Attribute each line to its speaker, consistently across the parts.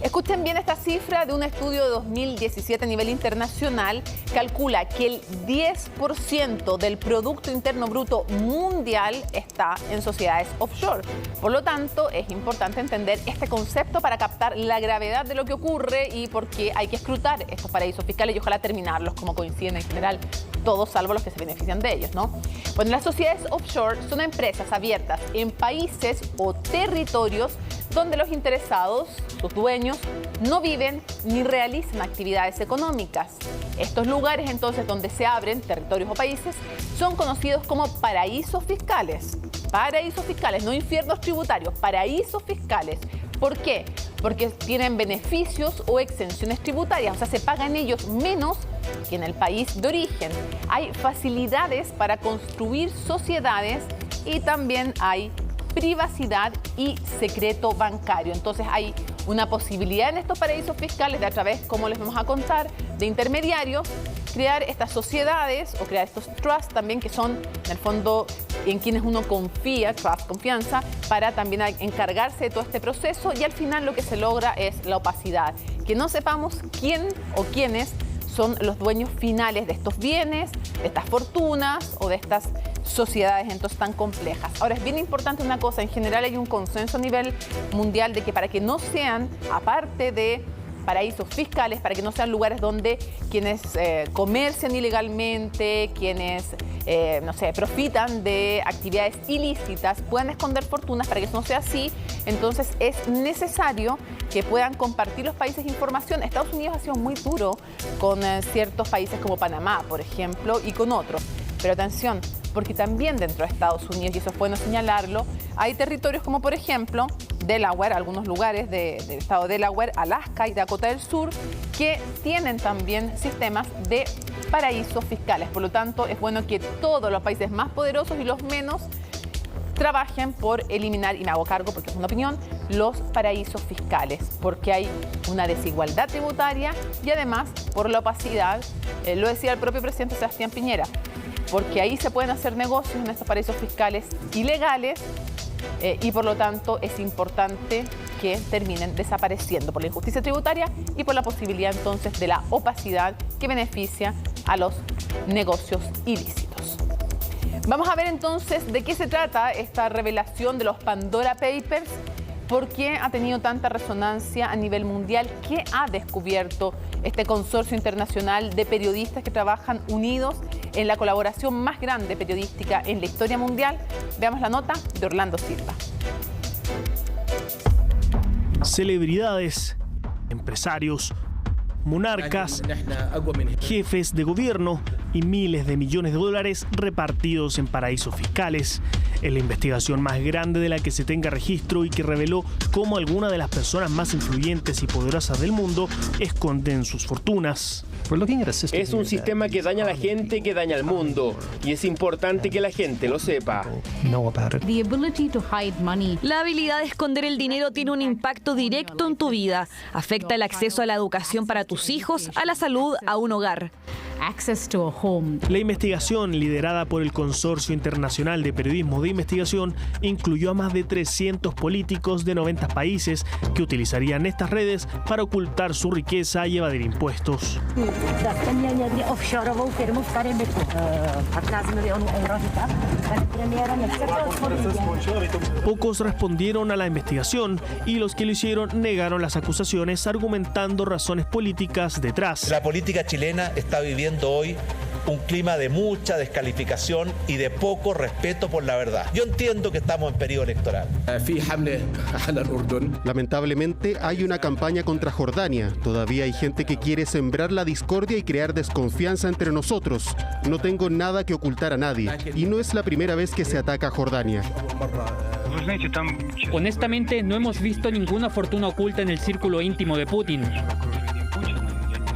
Speaker 1: Escuchen bien esta cifra de un estudio de 2017 a nivel internacional. Calcula que el 10% del Producto Interno Bruto mundial está en sociedades offshore. Por lo tanto, es importante entender este concepto para captar la gravedad de lo que ocurre y por qué hay que escrutar estos paraísos fiscales y ojalá terminarlos, como coinciden en general todos, salvo los que se benefician de ellos, ¿no? Bueno, las sociedades offshore son empresas abiertas en países o territorios donde los interesados, sus dueños, no viven ni realizan actividades económicas. Estos lugares, entonces, donde se abren territorios o países, son conocidos como paraísos fiscales. Paraísos fiscales, no infiernos tributarios, paraísos fiscales. ¿Por qué? Porque tienen beneficios o exenciones tributarias, o sea, se pagan ellos menos que en el país de origen. Hay facilidades para construir sociedades y también hay privacidad y secreto bancario. Entonces hay una posibilidad en estos paraísos fiscales de a través, como les vamos a contar, de intermediarios, crear estas sociedades o crear estos trusts también que son, en el fondo, en quienes uno confía, trust, confianza, para también encargarse de todo este proceso y al final lo que se logra es la opacidad. Que no sepamos quién o quiénes son los dueños finales de estos bienes, de estas fortunas o de estas sociedades entonces tan complejas. Ahora, es bien importante una cosa, en general hay un consenso a nivel mundial de que para que no sean, aparte de paraísos fiscales, para que no sean lugares donde quienes comercian ilegalmente, quienes, no sé, profitan de actividades ilícitas, puedan esconder fortunas. Para que eso no sea así, entonces es necesario que puedan compartir los países información. Estados Unidos ha sido muy duro con ciertos países como Panamá, por ejemplo, y con otros. Pero atención, porque también dentro de Estados Unidos, y eso es bueno señalarlo, hay territorios como por ejemplo Delaware, algunos lugares del estado de Delaware, Alaska y Dakota del Sur, que tienen también sistemas de paraísos fiscales. Por lo tanto, es bueno que todos los países más poderosos y los menos trabajen por eliminar, y me hago cargo porque es una opinión, los paraísos fiscales, porque hay una desigualdad tributaria y además por la opacidad, lo decía el propio presidente Sebastián Piñera, porque ahí se pueden hacer negocios en estos paraísos fiscales ilegales y por lo tanto es importante que terminen desapareciendo por la injusticia tributaria y por la posibilidad entonces de la opacidad que beneficia a los negocios ilícitos. Vamos a ver entonces de qué se trata esta revelación de los Pandora Papers, por qué ha tenido tanta resonancia a nivel mundial, qué ha descubierto este consorcio internacional de periodistas que trabajan unidos en la colaboración más grande periodística en la historia mundial. Veamos la nota de Orlando Silva.
Speaker 2: Celebridades, empresarios, monarcas, jefes de gobierno y miles de millones de dólares repartidos en paraísos fiscales. Es la investigación más grande de la que se tenga registro y que reveló cómo algunas de las personas más influyentes y poderosas del mundo esconden sus fortunas.
Speaker 3: Es un sistema que daña a la gente, que daña al mundo, y es importante que la gente lo sepa.
Speaker 4: La habilidad de esconder el dinero tiene un impacto directo en tu vida. Afecta el acceso a la educación para tus hijos, a la salud, a un hogar.
Speaker 2: La investigación, liderada por el Consorcio Internacional de Periodismo de Investigación, incluyó a más de 300 políticos de 90 países que utilizarían estas redes para ocultar su riqueza y evadir impuestos. Pocos respondieron a la investigación y los que lo hicieron negaron las acusaciones argumentando razones políticas detrás.
Speaker 5: La política chilena está viviendo hoy un clima de mucha descalificación y de poco respeto por la verdad. Yo entiendo que estamos en periodo electoral.
Speaker 6: Lamentablemente hay una campaña contra Jordania. Todavía hay gente que quiere sembrar la discordia y crear desconfianza entre nosotros. No tengo nada que ocultar a nadie y no es la primera vez que se ataca a Jordania.
Speaker 7: Honestamente, no hemos visto ninguna fortuna oculta en el círculo íntimo de Putin.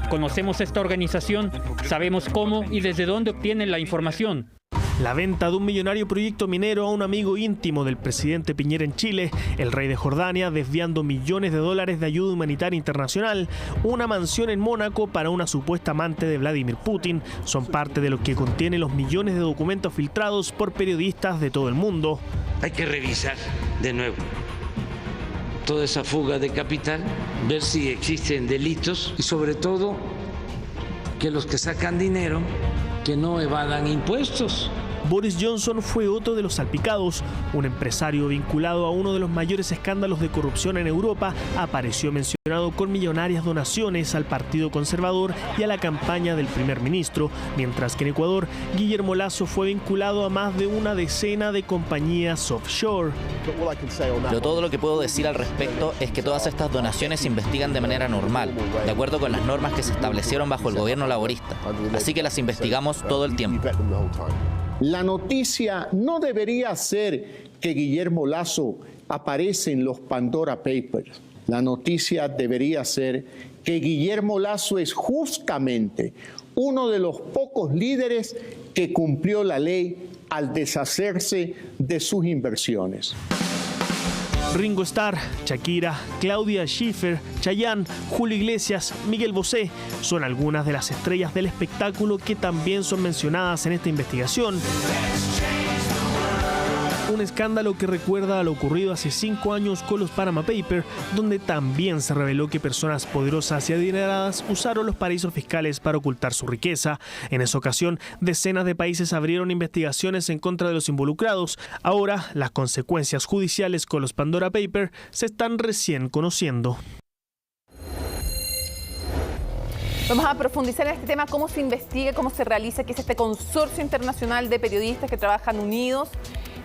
Speaker 7: Conocemos esta organización, sabemos cómo y desde dónde obtienen la información.
Speaker 2: La venta de un millonario proyecto minero a un amigo íntimo del presidente Piñera en Chile, el rey de Jordania desviando millones de dólares de ayuda humanitaria internacional, una mansión en Mónaco para una supuesta amante de Vladimir Putin, son parte de lo que contiene los millones de documentos filtrados por periodistas de todo el mundo.
Speaker 8: Hay que revisar de nuevo toda esa fuga de capital, ver si existen delitos y sobre todo que los que sacan dinero que no evadan impuestos.
Speaker 2: Boris Johnson fue otro de los salpicados. Un empresario vinculado a uno de los mayores escándalos de corrupción en Europa apareció mencionado con millonarias donaciones al Partido Conservador y a la campaña del primer ministro, mientras que en Ecuador, Guillermo Lasso fue vinculado a más de una decena de compañías offshore.
Speaker 9: Pero todo lo que puedo decir al respecto es que todas estas donaciones se investigan de manera normal, de acuerdo con las normas que se establecieron bajo el gobierno laborista. Así que las investigamos todo el tiempo.
Speaker 10: La noticia no debería ser que Guillermo Lasso aparece en los Pandora Papers. La noticia debería ser que Guillermo Lasso es justamente uno de los pocos líderes que cumplió la ley al deshacerse de sus inversiones.
Speaker 2: Ringo Starr, Shakira, Claudia Schiffer, Chayanne, Julio Iglesias, Miguel Bosé son algunas de las estrellas del espectáculo que también son mencionadas en esta investigación. Un escándalo que recuerda a lo ocurrido hace 5 años con los Panama Papers, donde también se reveló que personas poderosas y adineradas usaron los paraísos fiscales para ocultar su riqueza. En esa ocasión, decenas de países abrieron investigaciones en contra de los involucrados. Ahora, las consecuencias judiciales con los Pandora Papers se están recién conociendo.
Speaker 1: Vamos a profundizar en este tema, cómo se investiga, cómo se realiza, qué es este consorcio internacional de periodistas que trabajan unidos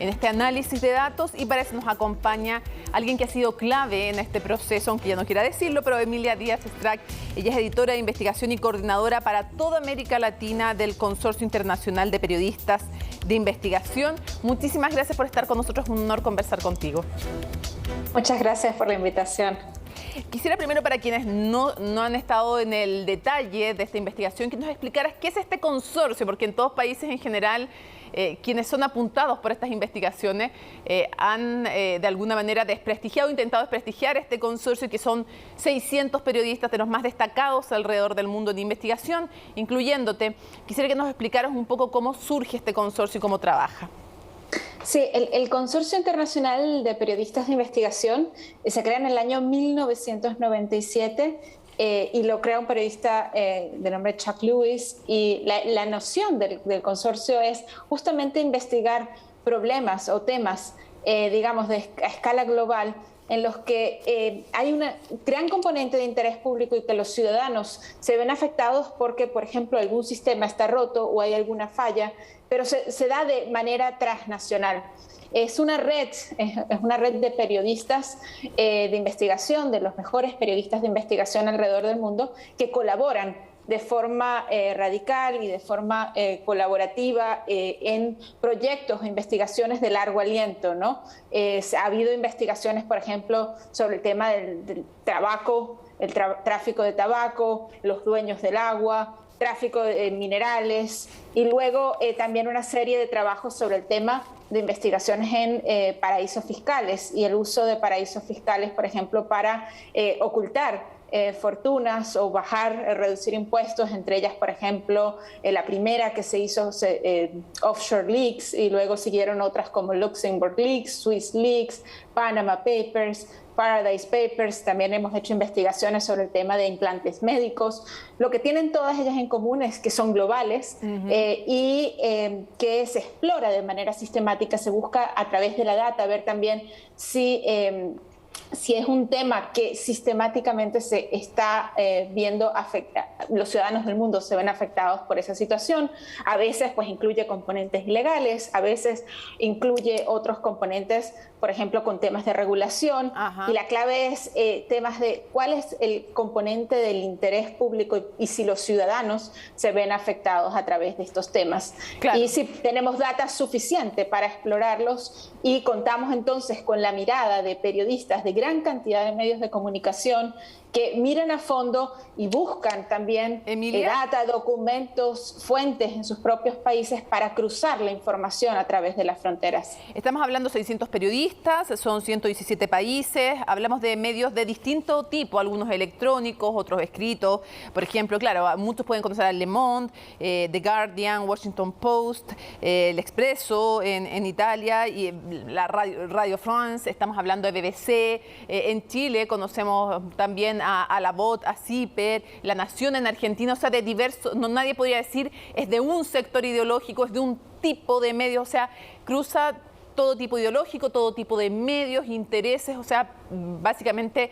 Speaker 1: en este análisis de datos, y para eso nos acompaña alguien que ha sido clave en este proceso, aunque ya no quiera decirlo, pero Emilia Díaz Strack. Ella es editora de investigación y coordinadora para toda América Latina del Consorcio Internacional de Periodistas de Investigación. Muchísimas gracias por estar con nosotros, es un honor conversar contigo.
Speaker 11: Muchas gracias por la invitación.
Speaker 1: Quisiera primero, para quienes no han estado en el detalle de esta investigación, que nos explicaras qué es este consorcio, porque en todos países en general quienes son apuntados por estas investigaciones han de alguna manera desprestigiado, intentado desprestigiar este consorcio, que son 600 periodistas de los más destacados alrededor del mundo de investigación, incluyéndote. Quisiera que nos explicaras un poco cómo surge este consorcio y cómo trabaja.
Speaker 11: Sí, el Consorcio Internacional de Periodistas de Investigación se crea en el año 1997 y lo crea un periodista de nombre Chuck Lewis, y la noción del consorcio es justamente investigar problemas o temas, digamos, a escala global, en los que hay un gran componente de interés público y que los ciudadanos se ven afectados porque, por ejemplo, algún sistema está roto o hay alguna falla, pero se da de manera transnacional. Es una red de periodistas de investigación, de los mejores periodistas de investigación alrededor del mundo, que colaboran de forma radical y de forma colaborativa en proyectos e investigaciones de largo aliento, ¿no? Ha habido investigaciones, por ejemplo, sobre el tema del tabaco, el tráfico de tabaco, los dueños del agua, tráfico de minerales, y luego también una serie de trabajos sobre el tema de investigaciones en paraísos fiscales y el uso de paraísos fiscales, por ejemplo, para ocultar fortunas o reducir impuestos, entre ellas, por ejemplo, la primera que se hizo, Offshore Leaks, y luego siguieron otras como Luxembourg Leaks, Swiss Leaks, Panama Papers, Paradise Papers. También hemos hecho investigaciones sobre el tema de implantes médicos. Lo que tienen todas ellas en común es que son globales y que se explora de manera sistemática, se busca a través de la data ver también si es un tema que sistemáticamente se está viendo los ciudadanos del mundo se ven afectados por esa situación. A veces pues incluye componentes ilegales, a veces incluye otros componentes, por ejemplo, con temas de regulación. Y la clave es temas de cuál es el componente del interés público y si los ciudadanos se ven afectados a través de estos temas. Claro. Y si tenemos data suficiente para explorarlos y contamos entonces con la mirada de periodistas de gran cantidad de medios de comunicación que miran a fondo y buscan también data, documentos, fuentes en sus propios países para cruzar la información a través de las fronteras.
Speaker 1: Estamos hablando de 600 periodistas periodistas, son 117 países, hablamos de medios de distinto tipo, algunos electrónicos, otros escritos. Por ejemplo, claro, muchos pueden conocer a Le Monde, The Guardian, Washington Post, El Expresso en Italia y la Radio France, estamos hablando de BBC. En Chile conocemos también a La Voz, a CIPER, La Nación en Argentina, o sea, de diversos, no, nadie podría decir es de un sector ideológico, es de un tipo de medios, o sea, cruza todo tipo ideológico, todo tipo de medios, intereses, o sea, básicamente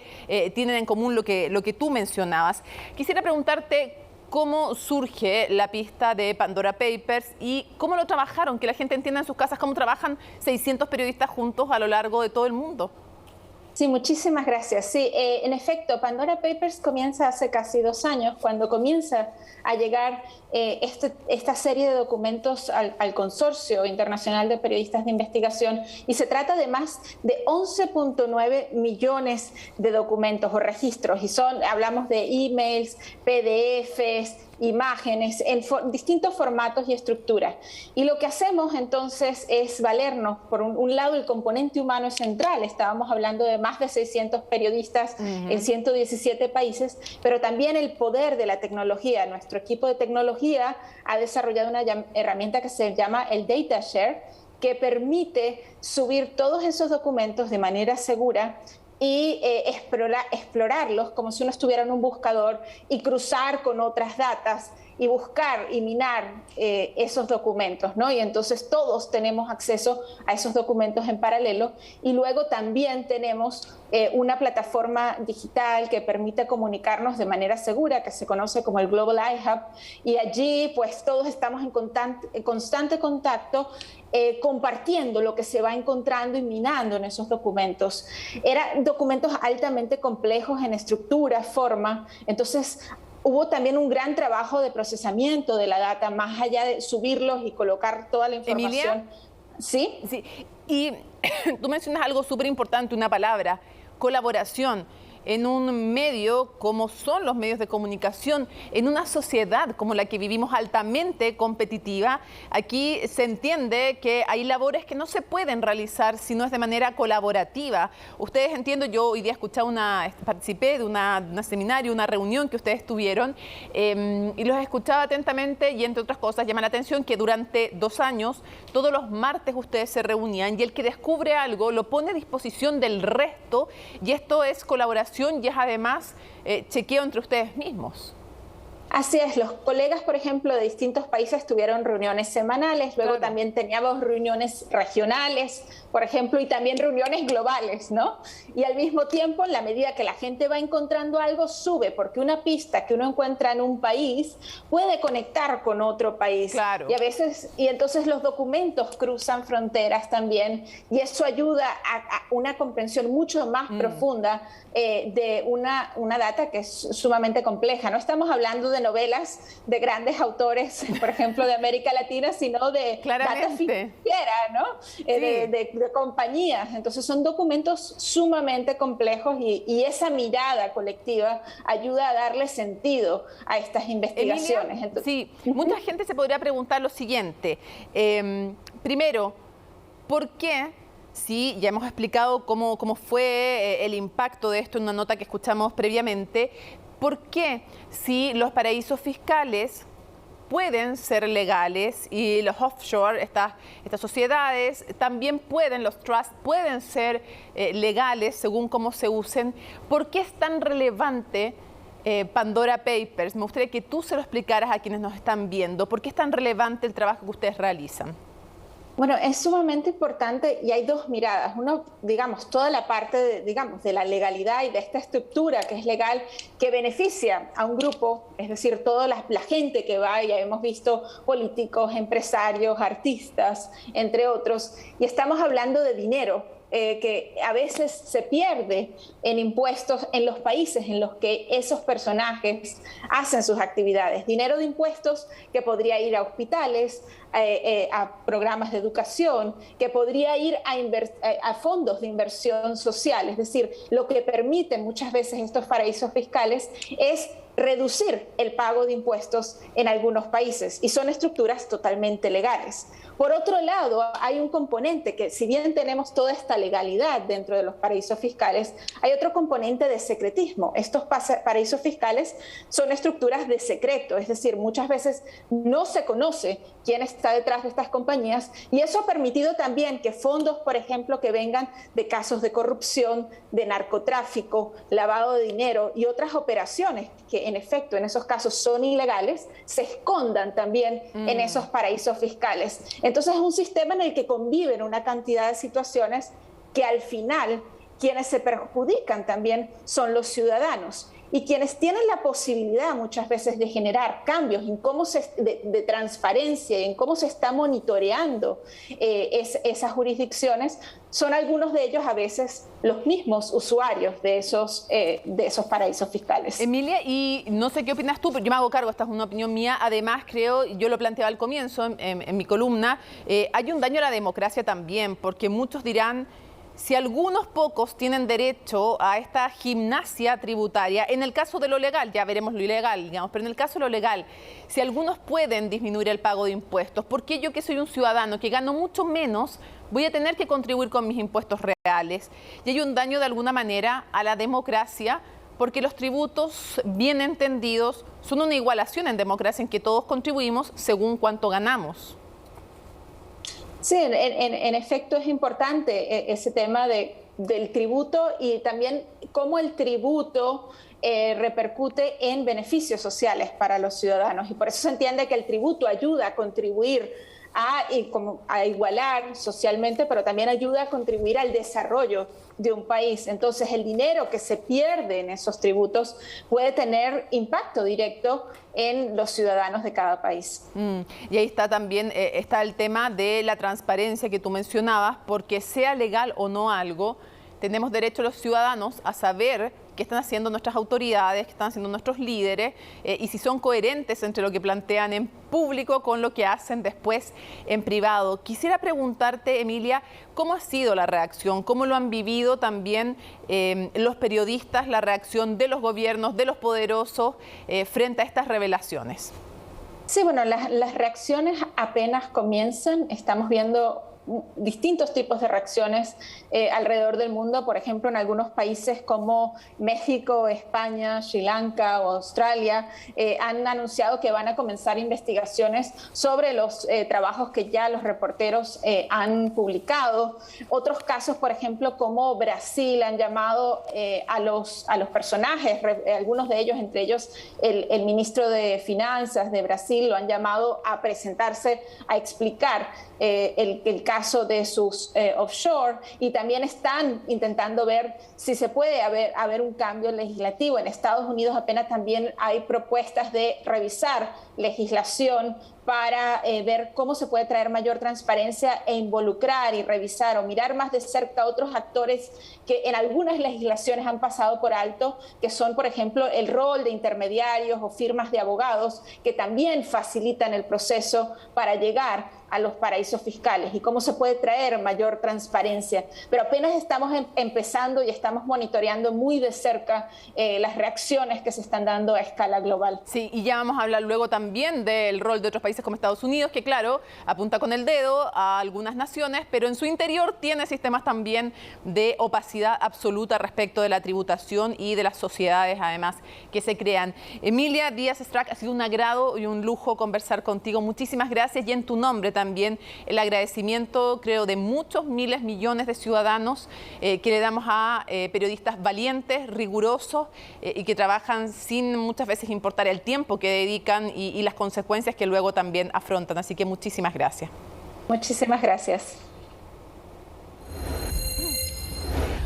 Speaker 1: tienen en común lo que tú mencionabas. Quisiera preguntarte cómo surge la pista de Pandora Papers y cómo lo trabajaron, que la gente entienda en sus casas cómo trabajan 600 periodistas juntos a lo largo de todo el mundo.
Speaker 11: Sí, muchísimas gracias. Sí, en efecto, Pandora Papers comienza hace casi 2 años, cuando comienza a llegar esta serie de documentos al Consorcio Internacional de Periodistas de Investigación, y se trata de más de 11.9 millones de documentos o registros, y hablamos de emails, PDFs, imágenes en distintos formatos y estructuras. Y lo que hacemos entonces es valernos, por un lado, el componente humano es central. Estábamos hablando de más de 600 periodistas en 117 países, pero también el poder de la tecnología. Nuestro equipo de tecnología ha desarrollado una herramienta que se llama el Data Share, que permite subir todos esos documentos de manera segura y explorarlos como si uno estuviera en un buscador y cruzar con otras datas y buscar y minar esos documentos, ¿no? Y entonces todos tenemos acceso a esos documentos en paralelo, y luego también tenemos una plataforma digital que permite comunicarnos de manera segura, que se conoce como el Global iHub, y allí pues todos estamos en constante contacto, compartiendo lo que se va encontrando y minando en esos documentos. Eran documentos altamente complejos en estructura, forma, entonces hubo también un gran trabajo de procesamiento de la data, más allá de subirlos y colocar toda la información.
Speaker 1: Emilia,
Speaker 11: ¿sí?
Speaker 1: Sí. Y tú mencionas algo súper importante, una palabra, colaboración. En un medio como son los medios de comunicación, en una sociedad como la que vivimos altamente competitiva, aquí se entiende que hay labores que no se pueden realizar si no es de manera colaborativa. Ustedes, entiendo, yo hoy día participé de un seminario, una reunión que ustedes tuvieron, y los escuchaba atentamente, y entre otras cosas llama la atención que durante 2 años, todos los martes ustedes se reunían, y el que descubre algo lo pone a disposición del resto, y esto es colaboración y es además chequeo entre ustedes mismos.
Speaker 11: Así es, los colegas, por ejemplo, de distintos países tuvieron reuniones semanales, luego también teníamos reuniones regionales, por ejemplo, y también reuniones globales, ¿no? Y al mismo tiempo, en la medida que la gente va encontrando algo, sube, porque una pista que uno encuentra en un país puede conectar con otro país.
Speaker 1: Claro.
Speaker 11: Y a veces, y entonces los documentos cruzan fronteras también, y eso ayuda a una comprensión mucho más profunda de una data que es sumamente compleja. No estamos hablando de novelas de grandes autores, por ejemplo, de América Latina, sino de data financiera, ¿no? Sí. De compañías. Entonces son documentos sumamente complejos, y esa mirada colectiva ayuda a darle sentido a estas investigaciones.
Speaker 1: Emilia, sí, mucha gente se podría preguntar lo siguiente. Primero, ¿por qué? Sí, ya hemos explicado cómo fue el impacto de esto en una nota que escuchamos previamente. ¿Por qué, si los paraísos fiscales pueden ser legales y los offshore, estas sociedades, también los trusts pueden ser legales según cómo se usen, por qué es tan relevante Pandora Papers? Me gustaría que tú se lo explicaras a quienes nos están viendo. ¿Por qué es tan relevante el trabajo que ustedes realizan?
Speaker 11: Bueno, es sumamente importante, y hay 2 miradas. Uno, digamos, toda la parte de la legalidad y de esta estructura que es legal, que beneficia a un grupo, es decir, toda la gente que va, ya hemos visto políticos, empresarios, artistas, entre otros, y estamos hablando de dinero que a veces se pierde en impuestos en los países en los que esos personajes hacen sus actividades. Dinero de impuestos que podría ir a hospitales, a programas de educación, que podría ir a fondos de inversión social. Es decir, lo que permiten muchas veces estos paraísos fiscales es reducir el pago de impuestos en algunos países, y son estructuras totalmente legales. Por otro lado, hay un componente que, si bien tenemos toda esta legalidad dentro de los paraísos fiscales, hay otro componente de secretismo. Estos paraísos fiscales son estructuras de secreto, es decir, muchas veces no se conoce quién está detrás de estas compañías, y eso ha permitido también que fondos, por ejemplo, que vengan de casos de corrupción, de narcotráfico, lavado de dinero y otras operaciones que en efecto en esos casos son ilegales, se escondan también en esos paraísos fiscales. Entonces es un sistema en el que conviven una cantidad de situaciones que al final quienes se perjudican también son los ciudadanos. Y quienes tienen la posibilidad muchas veces de generar cambios en cómo de transparencia, en cómo se está monitoreando esas jurisdicciones, son algunos de ellos a veces los mismos usuarios de esos paraísos fiscales.
Speaker 1: Emilia, y no sé qué opinas tú, pero yo me hago cargo, esta es una opinión mía. Además, creo, yo lo planteaba al comienzo en mi columna, hay un daño a la democracia también, porque muchos dirán, si algunos pocos tienen derecho a esta gimnasia tributaria, en el caso de lo legal, ya veremos lo ilegal, digamos, pero en el caso de lo legal, si algunos pueden disminuir el pago de impuestos, ¿por qué yo, que soy un ciudadano que gano mucho menos, voy a tener que contribuir con mis impuestos reales? Y hay un daño de alguna manera a la democracia, porque los tributos bien entendidos son una igualación en democracia en que todos contribuimos según cuánto ganamos.
Speaker 11: Sí, en efecto es importante ese tema del tributo, y también cómo el tributo repercute en beneficios sociales para los ciudadanos. Y por eso se entiende que el tributo ayuda a contribuir a igualar socialmente, pero también ayuda a contribuir al desarrollo de un país. Entonces, el dinero que se pierde en esos tributos puede tener impacto directo en los ciudadanos de cada país.
Speaker 1: Y ahí está también está el tema de la transparencia que tú mencionabas, porque sea legal o no algo, tenemos derecho los ciudadanos a saber qué están haciendo nuestras autoridades, qué están haciendo nuestros líderes, y si son coherentes entre lo que plantean en público con lo que hacen después en privado. Quisiera preguntarte, Emilia, ¿cómo ha sido la reacción? ¿Cómo lo han vivido también los periodistas, la reacción de los gobiernos, de los poderosos frente a estas revelaciones?
Speaker 11: Sí, bueno, las reacciones apenas comienzan. Estamos viendo distintos tipos de reacciones alrededor del mundo. Por ejemplo, en algunos países como México, España, Sri Lanka o Australia han anunciado que van a comenzar investigaciones sobre los trabajos que ya los reporteros han publicado. Otros casos, por ejemplo, como Brasil, han llamado a los personajes, algunos de ellos, entre ellos el ministro de Finanzas de Brasil, lo han llamado a presentarse, a explicar el caso de sus offshore, y también están intentando ver si se puede haber un cambio legislativo. En Estados Unidos apenas también hay propuestas de revisar legislación para ver cómo se puede traer mayor transparencia e involucrar y revisar o mirar más de cerca a otros actores que en algunas legislaciones han pasado por alto, que son, por ejemplo, el rol de intermediarios o firmas de abogados que también facilitan el proceso para llegar a los paraísos fiscales, y cómo se puede traer mayor transparencia. Pero apenas estamos empezando y estamos monitoreando muy de cerca las reacciones que se están dando a escala global.
Speaker 1: Sí, y ya vamos a hablar luego también del rol de otros países como Estados Unidos, que claro, apunta con el dedo a algunas naciones, pero en su interior tiene sistemas también de opacidad absoluta respecto de la tributación y de las sociedades, además, que se crean. Emilia Díaz-Strack, ha sido un agrado y un lujo conversar contigo. Muchísimas gracias, y en tu nombre también el agradecimiento, creo, de muchos miles, millones de ciudadanos que le damos a periodistas valientes, rigurosos y que trabajan sin muchas veces importar el tiempo que dedican y las consecuencias que luego también afrontan. Así que muchísimas gracias.
Speaker 11: Muchísimas gracias.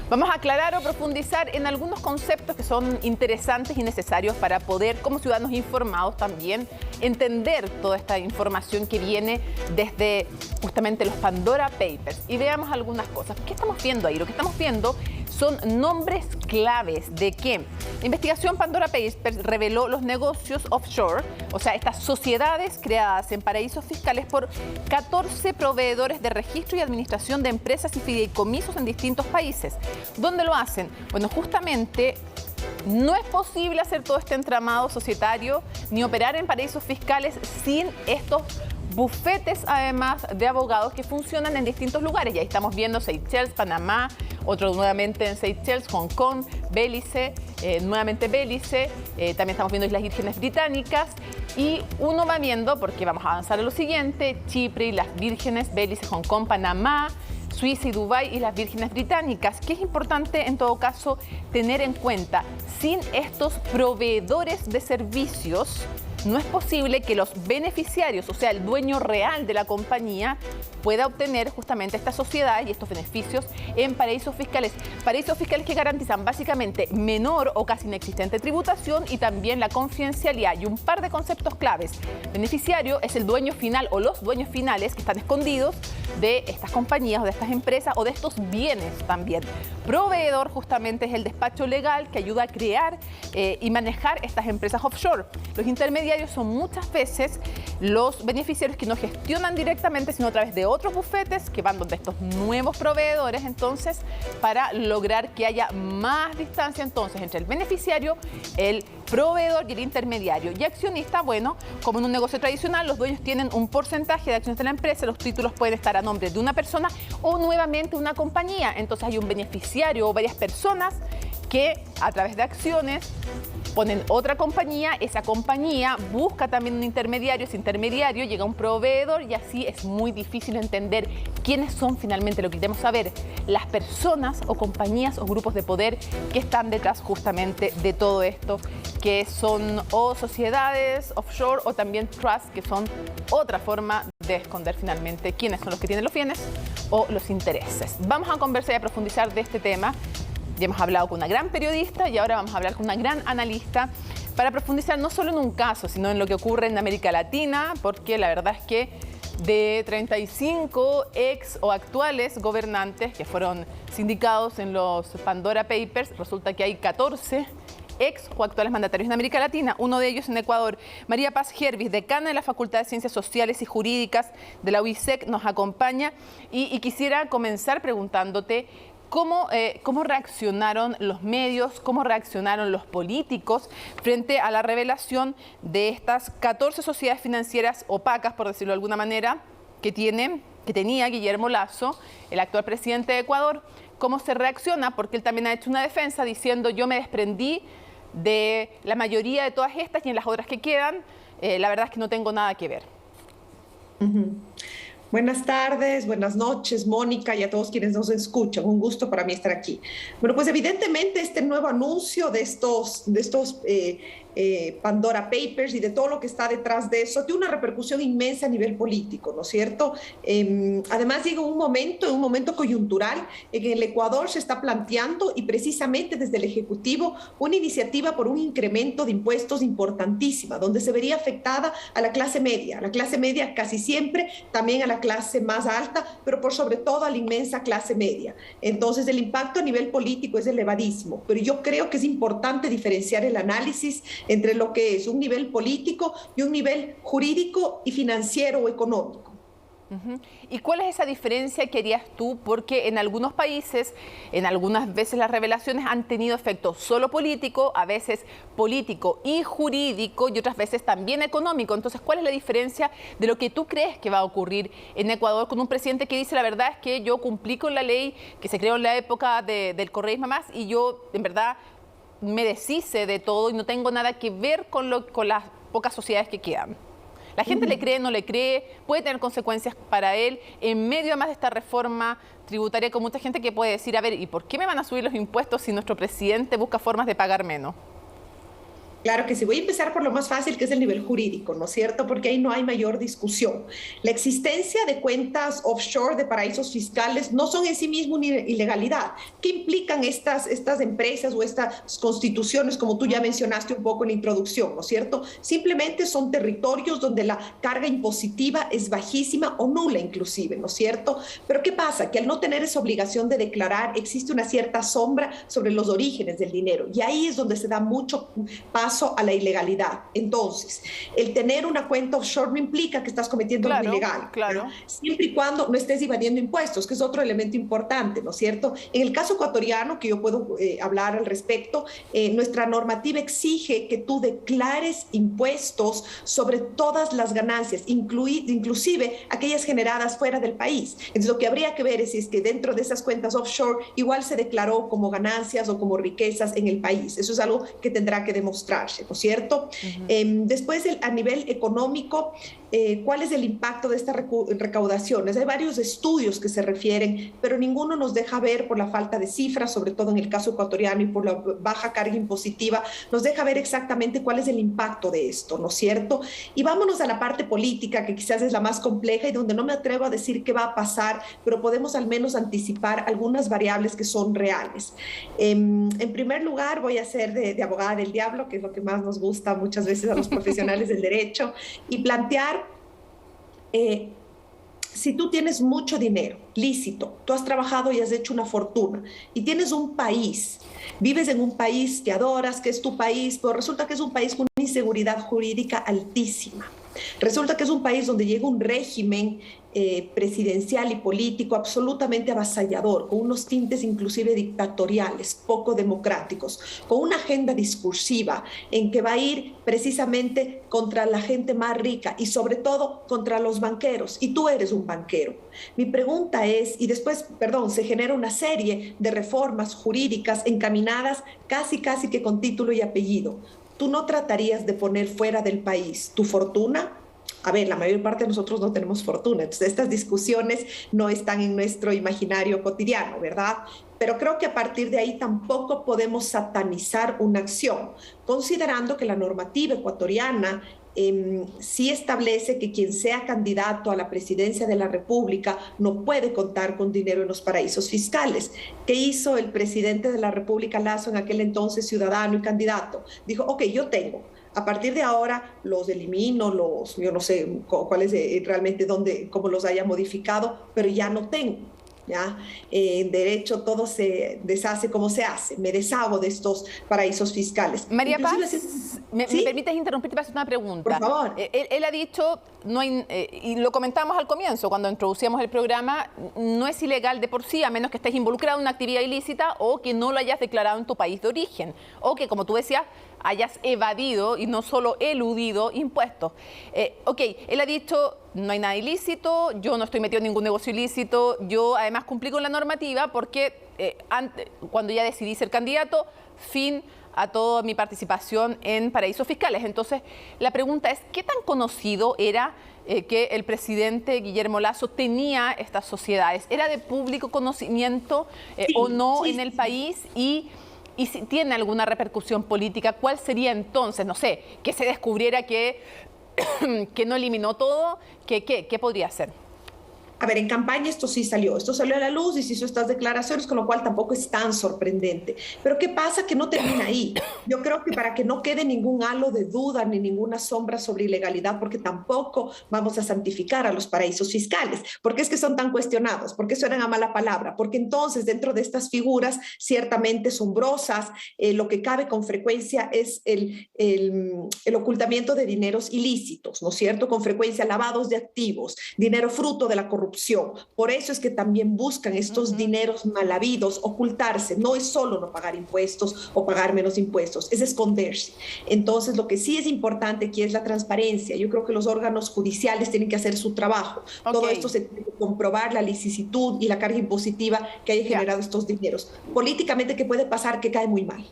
Speaker 1: Vamos a aclarar o profundizar en algunos conceptos que son interesantes y necesarios para poder, como ciudadanos informados también, entender toda esta información que viene desde justamente los Pandora Papers. Y veamos algunas cosas. ¿Qué estamos viendo ahí? Lo que estamos viendo son nombres claves de que la investigación Pandora Papers reveló los negocios offshore, o sea, estas sociedades creadas en paraísos fiscales por 14 proveedores de registro y administración de empresas y fideicomisos en distintos países. ¿Dónde lo hacen? Bueno, justamente No es posible hacer todo este entramado societario ni operar en paraísos fiscales sin estos bufetes, además de abogados que funcionan en distintos lugares. Y ahí estamos viendo Seychelles, Panamá, otro nuevamente en Seychelles, Hong Kong, Belice, nuevamente Belice, también estamos viendo Islas Vírgenes Británicas y uno va viendo, porque vamos a avanzar a lo siguiente, Chipre, Islas Vírgenes, Belice, Hong Kong, Panamá, Suiza y Dubái y las Vírgenes Británicas, que es importante en todo caso tener en cuenta. Sin estos proveedores de servicios, no es posible que los beneficiarios, o sea, el dueño real de la compañía, pueda obtener justamente estas sociedades y estos beneficios en paraísos fiscales. Paraísos fiscales que garantizan básicamente menor o casi inexistente tributación y también la confidencialidad. Y un par de conceptos claves. Beneficiario es el dueño final o los dueños finales que están escondidos de estas compañías o de estas empresas o de estos bienes también. Proveedor justamente es el despacho legal que ayuda a crear y manejar estas empresas offshore. Los intermediarios son muchas veces los beneficiarios que no gestionan directamente, sino a través de otros bufetes que van donde estos nuevos proveedores, entonces, para lograr que haya más distancia entonces entre el beneficiario, el proveedor y el intermediario. Y accionista, bueno, como en un negocio tradicional, los dueños tienen un porcentaje de acciones de la empresa, los títulos pueden estar a nombre de una persona o nuevamente una compañía. Entonces hay un beneficiario o varias personas que a través de acciones ponen otra compañía, esa compañía busca también un intermediario, ese intermediario llega a un proveedor y así es muy difícil entender quiénes son finalmente, lo que queremos saber, las personas o compañías o grupos de poder que están detrás justamente de todo esto, que son o sociedades offshore o también trusts, que son otra forma de esconder finalmente quiénes son los que tienen los bienes o los intereses. Vamos a conversar y a profundizar de este tema. Ya hemos hablado con una gran periodista y ahora vamos a hablar con una gran analista para profundizar no solo en un caso, sino en lo que ocurre en América Latina, porque la verdad es que de 35 ex o actuales gobernantes que fueron sindicados en los Pandora Papers, resulta que hay 14 ex o actuales mandatarios en América Latina, uno de ellos en Ecuador. María Paz Gervis, decana de la Facultad de Ciencias Sociales y Jurídicas de la UISEC, nos acompaña y quisiera comenzar preguntándote ¿cómo reaccionaron los medios, cómo reaccionaron los políticos frente a la revelación de estas 14 sociedades financieras opacas, por decirlo de alguna manera, que tenía Guillermo Lasso, el actual presidente de Ecuador? ¿Cómo se reacciona? Porque él también ha hecho una defensa diciendo yo me desprendí de la mayoría de todas estas y en las otras que quedan, la verdad es que no tengo nada que ver.
Speaker 12: Buenas tardes, buenas noches, Mónica, y a todos quienes nos escuchan. Un gusto para mí estar aquí. Bueno, pues evidentemente este nuevo anuncio de estos Pandora Papers y de todo lo que está detrás de eso tiene una repercusión inmensa a nivel político, ¿no es cierto? Además llega un momento coyuntural en que el Ecuador se está planteando y precisamente desde el Ejecutivo una iniciativa por un incremento de impuestos importantísima, donde se vería afectada a la clase media casi siempre, también a la clase más alta, pero por sobre todo a la inmensa clase media. Entonces el impacto a nivel político es elevadísimo, pero yo creo que es importante diferenciar el análisis entre lo que es un nivel político y un nivel jurídico y financiero o económico.
Speaker 1: ¿Y cuál es esa diferencia que harías tú? Porque en algunos países, en algunas veces las revelaciones han tenido efecto solo político, a veces político y jurídico y otras veces también económico. Entonces, ¿cuál es la diferencia de lo que tú crees que va a ocurrir en Ecuador con un presidente que dice la verdad es que yo cumplí con la ley que se creó en la época del correísmo más y yo en verdad me deshice de todo y no tengo nada que ver con las pocas sociedades que quedan? La gente le cree, no le cree, puede tener consecuencias para él en medio además de esta reforma tributaria con mucha gente que puede decir, a ver, ¿y por qué me van a subir los impuestos si nuestro presidente busca formas de pagar menos?
Speaker 12: Claro que sí. Voy a empezar por lo más fácil, que es el nivel jurídico, ¿no es cierto? Porque ahí no hay mayor discusión. La existencia de cuentas offshore, de paraísos fiscales, no son en sí mismo una ilegalidad. ¿Qué implican estas empresas o estas constituciones, como tú ya mencionaste un poco en la introducción, ¿no es cierto? Simplemente son territorios donde la carga impositiva es bajísima o nula inclusive, ¿no es cierto? Pero ¿qué pasa? Que al no tener esa obligación de declarar, existe una cierta sombra sobre los orígenes del dinero. Y ahí es donde se da mucho paso paso a la ilegalidad. Entonces, el tener una cuenta offshore no implica que estás cometiendo algo ilegal.
Speaker 1: Claro.
Speaker 12: Siempre y cuando no estés evadiendo impuestos, que es otro elemento importante, ¿no es cierto? En el caso ecuatoriano, que yo puedo hablar al respecto, nuestra normativa exige que tú declares impuestos sobre todas las ganancias, inclusive aquellas generadas fuera del país. Entonces, lo que habría que ver es si es que dentro de esas cuentas offshore igual se declaró como ganancias o como riquezas en el país. Eso es algo que tendrá que demostrarse, ¿no es cierto? Después, a nivel económico, ¿cuál es el impacto de estas recaudaciones? Hay varios estudios que se refieren, pero ninguno nos deja ver, por la falta de cifras, sobre todo en el caso ecuatoriano, y por la baja carga impositiva, nos deja ver exactamente cuál es el impacto de esto, ¿no es cierto? Y vámonos a la parte política, que quizás es la más compleja y donde no me atrevo a decir qué va a pasar, pero podemos al menos anticipar algunas variables que son reales. En primer lugar, voy a ser de abogada del diablo, que es lo que más nos gusta muchas veces a los profesionales del derecho, y plantear, si tú tienes mucho dinero lícito, tú has trabajado y has hecho una fortuna, y tienes un país, vives en un país que adoras, que es tu país, pero resulta que es un país con una inseguridad jurídica altísima. Resulta que es un país donde llega un régimen presidencial y político absolutamente avasallador, con unos tintes inclusive dictatoriales, poco democráticos, con una agenda discursiva en que va a ir precisamente contra la gente más rica y sobre todo contra los banqueros, y tú eres un banquero. Mi pregunta es, y después, se genera una serie de reformas jurídicas encaminadas casi que con título y apellido. ¿Tú no tratarías de poner fuera del país tu fortuna? A ver, la mayor parte de nosotros no tenemos fortuna, entonces estas discusiones no están en nuestro imaginario cotidiano, ¿verdad? Pero creo que a partir de ahí tampoco podemos satanizar una acción, considerando que la normativa ecuatoriana sí establece que quien sea candidato a la presidencia de la República no puede contar con dinero en los paraísos fiscales. ¿Qué hizo el presidente de la República, Lasso, en aquel entonces ciudadano y candidato? Dijo, ok, yo tengo. A partir de ahora los elimino, yo no sé cuál es realmente cómo los haya modificado, pero ya no tengo. ¿Ya? En derecho todo se deshace como se hace. Me deshago de estos paraísos fiscales.
Speaker 1: María Paz, ¿me permites interrumpirte para hacer una pregunta?
Speaker 12: Por favor.
Speaker 1: Él ha dicho, y lo comentamos al comienzo, cuando introducíamos el programa, no es ilegal de por sí, a menos que estés involucrado en una actividad ilícita o que no lo hayas declarado en tu país de origen. O que, como tú decías, hayas evadido y no solo eludido impuestos. Él ha dicho, no hay nada ilícito, yo no estoy metido en ningún negocio ilícito, yo además cumplí con la normativa porque cuando ya decidí ser candidato, fin a toda mi participación en paraísos fiscales. Entonces, la pregunta es, ¿qué tan conocido era que el presidente Guillermo Lasso tenía estas sociedades? ¿Era de público conocimiento o no en el país? Y si tiene alguna repercusión política, ¿cuál sería entonces? No sé, que se descubriera que no eliminó todo, ¿qué podría ser?
Speaker 12: A ver, en campaña esto salió a la luz y se hizo estas declaraciones, con lo cual tampoco es tan sorprendente. Pero ¿qué pasa? Que no termina ahí. Yo creo que para que no quede ningún halo de duda ni ninguna sombra sobre ilegalidad, porque tampoco vamos a santificar a los paraísos fiscales. ¿Por qué es que son tan cuestionados? ¿Por qué suenan a mala palabra? Porque entonces dentro de estas figuras ciertamente sombrosas, lo que cabe con frecuencia es el ocultamiento de dineros ilícitos, ¿no es cierto? Con frecuencia lavados de activos, dinero fruto de la corrupción. Por eso es que también buscan estos dineros mal habidos ocultarse. No es solo no pagar impuestos o pagar menos impuestos, es esconderse. Entonces, lo que sí es importante aquí es la transparencia. Yo creo que los órganos judiciales tienen que hacer su trabajo. Todo esto se tiene que comprobar, la licitud y la carga impositiva que haya generado estos dineros. Políticamente, ¿qué puede pasar? Que cae muy mal.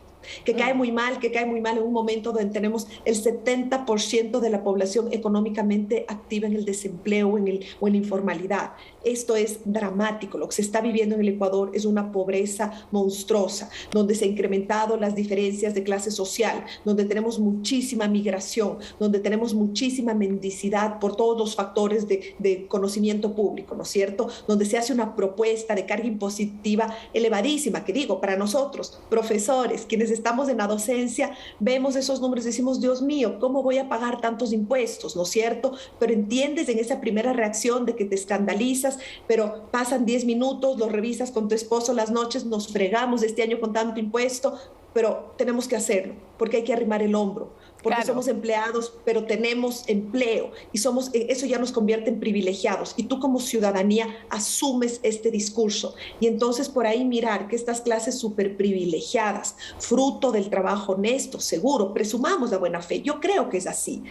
Speaker 12: Que cae muy mal en un momento donde tenemos el 70% de la población económicamente activa en el desempleo o en la informalidad. Esto es dramático. Lo que se está viviendo en el Ecuador es una pobreza monstruosa, donde se han incrementado las diferencias de clase social, donde tenemos muchísima migración, donde tenemos muchísima mendicidad por todos los factores de conocimiento público, ¿no es cierto? Donde se hace una propuesta de carga impositiva elevadísima, que digo, para nosotros, profesores, quienes estamos en la docencia, vemos esos números y decimos, Dios mío, ¿cómo voy a pagar tantos impuestos? ¿No es cierto? Pero entiendes en esa primera reacción de que te escandalizas, pero pasan 10 minutos, lo revisas con tu esposo las noches, nos fregamos este año con tanto impuesto, pero tenemos que hacerlo, porque hay que arrimar el hombro, porque
Speaker 1: claro,
Speaker 12: somos empleados, pero tenemos empleo, y eso ya nos convierte en privilegiados, y tú como ciudadanía asumes este discurso, y entonces por ahí mirar que estas clases súper privilegiadas, fruto del trabajo honesto, seguro, presumamos la buena fe, yo creo que es así,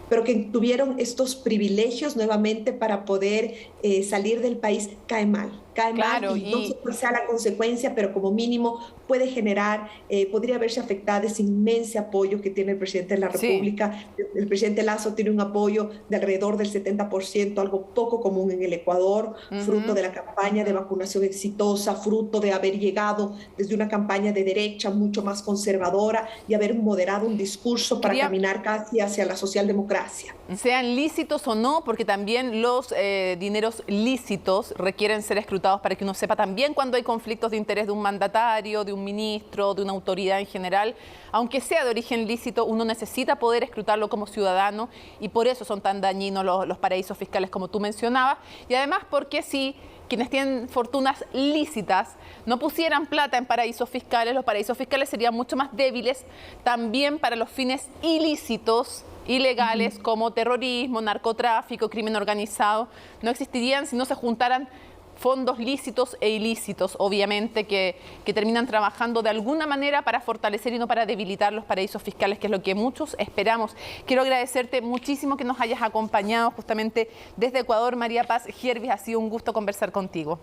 Speaker 12: pero que tuvieron estos privilegios nuevamente para poder salir del país, cae mal,
Speaker 1: claro,
Speaker 12: y no sé cuál sea la consecuencia, pero como mínimo puede generar, podría verse afectada ese inmenso apoyo que tiene el presidente de la República. Sí. El presidente Lasso tiene un apoyo de alrededor del 70%, algo poco común en el Ecuador, fruto de la campaña de vacunación exitosa, fruto de haber llegado desde una campaña de derecha mucho más conservadora y haber moderado un discurso para caminar casi hacia la socialdemocracia.
Speaker 1: Sean lícitos o no, porque también los dineros lícitos requieren ser escrutados para que uno sepa también cuando hay conflictos de interés de un mandatario, de un ministro, de una autoridad en general. Aunque sea de origen lícito, uno necesita poder escrutarlo como ciudadano y por eso son tan dañinos los paraísos fiscales como tú mencionabas. Y además porque si quienes tienen fortunas lícitas no pusieran plata en paraísos fiscales, los paraísos fiscales serían mucho más débiles también para los fines ilícitos, ilegales, como terrorismo, narcotráfico, crimen organizado. No existirían si no se juntaran fondos lícitos e ilícitos, obviamente, que terminan trabajando de alguna manera para fortalecer y no para debilitar los paraísos fiscales, que es lo que muchos esperamos. Quiero agradecerte muchísimo que nos hayas acompañado justamente desde Ecuador. María Paz Giervis, ha sido un gusto conversar contigo.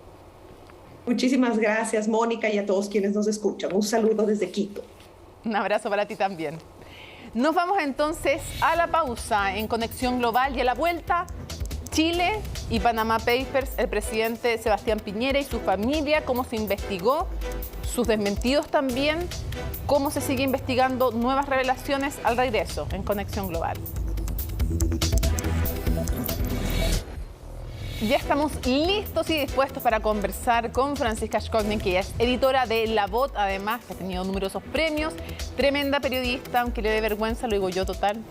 Speaker 12: Muchísimas gracias, Mónica, y a todos quienes nos escuchan. Un saludo desde Quito.
Speaker 1: Un abrazo para ti también. Nos vamos entonces a la pausa en Conexión Global y a la vuelta, Chile y Panama Papers, el presidente Sebastián Piñera y su familia, cómo se investigó, sus desmentidos también, cómo se sigue investigando nuevas revelaciones al regreso en Conexión Global. Ya estamos listos y dispuestos para conversar con Francisca Shkognik, que ella es editora de La Voz, además que ha tenido numerosos premios, tremenda periodista, aunque le dé vergüenza, lo digo yo total,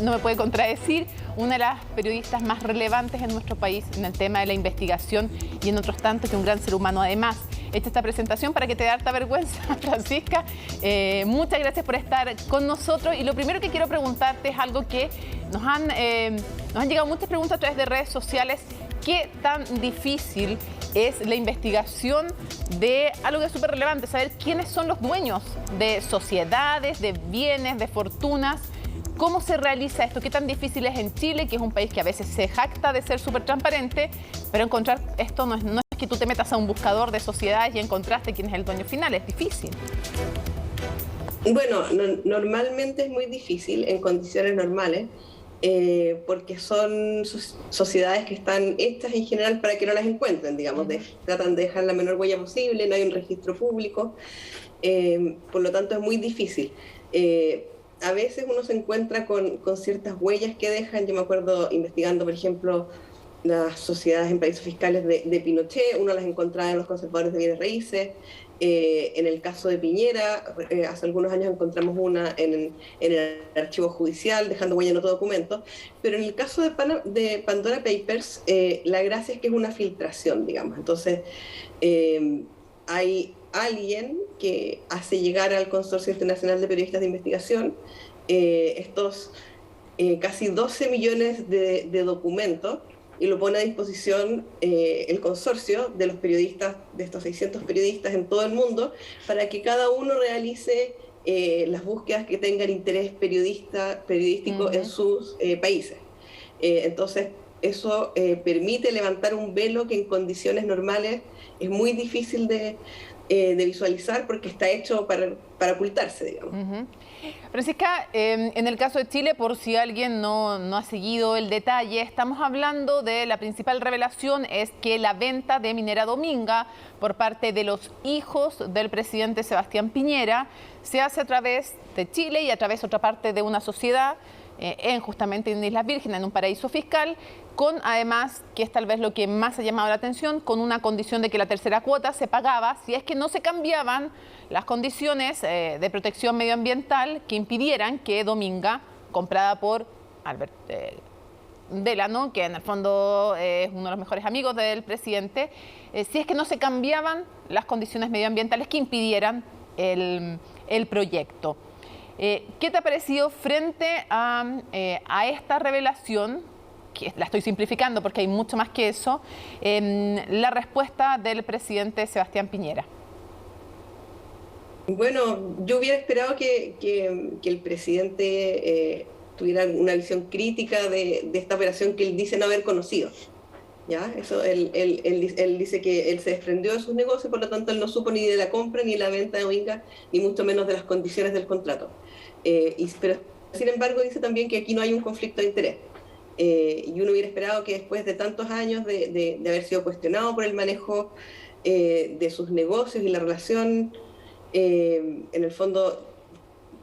Speaker 1: no me puede contradecir, una de las periodistas más relevantes en nuestro país en el tema de la investigación y en otros tantos, que un gran ser humano además. Hecha esta presentación para que te dé harta vergüenza, Francisca. Muchas gracias por estar con nosotros y lo primero que quiero preguntarte es algo que nos han llegado muchas preguntas a través de redes sociales. ¿Qué tan difícil es la investigación de algo que es súper relevante? Saber quiénes son los dueños de sociedades, de bienes, de fortunas. ¿Cómo se realiza esto? ¿Qué tan difícil es en Chile, que es un país que a veces se jacta de ser súper transparente, pero encontrar esto no es que tú te metas a un buscador de sociedades y encontraste quién es el dueño final? Es difícil.
Speaker 13: Bueno, normalmente es muy difícil en condiciones normales. Porque son sociedades que están hechas en general para que no las encuentren, digamos, tratan de dejar la menor huella posible, no hay un registro público, por lo tanto es muy difícil. A veces uno se encuentra con ciertas huellas que dejan. Yo me acuerdo investigando, por ejemplo, las sociedades en paraísos fiscales de Pinochet, uno las encontraba en los conservadores de bienes raíces. En el caso de Piñera, hace algunos años encontramos una en el archivo judicial, dejando huella en otro documento, pero en el caso de Pandora Papers, la gracia es que es una filtración, digamos. Entonces, hay alguien que hace llegar al Consorcio Internacional de Periodistas de Investigación estos casi 12 millones de documentos, y lo pone a disposición el consorcio de los periodistas, de estos 600 periodistas en todo el mundo, para que cada uno realice las búsquedas que tengan interés periodístico en sus países. Entonces, eso permite levantar un velo que en condiciones normales es muy difícil de visualizar, porque está hecho para ocultarse, digamos.
Speaker 1: Francisca, en el caso de Chile, por si alguien no ha seguido el detalle, estamos hablando de la principal revelación es que la venta de Minera Dominga por parte de los hijos del presidente Sebastián Piñera se hace a través de Chile y a través de otra parte de una sociedad justamente en Islas Vírgenes, en un paraíso fiscal, con además, que es tal vez lo que más ha llamado la atención, con una condición de que la tercera cuota se pagaba si es que no se cambiaban las condiciones de protección medioambiental que impidieran que Dominga, comprada por Albert Delano, que en el fondo es uno de los mejores amigos del presidente, si es que no se cambiaban las condiciones medioambientales que impidieran el proyecto. ¿Qué te ha parecido frente a esta revelación, que la estoy simplificando porque hay mucho más que eso, la respuesta del presidente Sebastián Piñera?
Speaker 13: Bueno, yo hubiera esperado que el presidente tuviera una visión crítica de esta operación que él dice no haber conocido. ¿Ya? Eso, él dice que él se desprendió de sus negocios, por lo tanto él no supo ni de la compra, ni de la venta de Oinga, ni mucho menos de las condiciones del contrato. Pero sin embargo dice también que aquí no hay un conflicto de interés. Y uno hubiera esperado que después de tantos años de haber sido cuestionado por el manejo de sus negocios y la relación, en el fondo,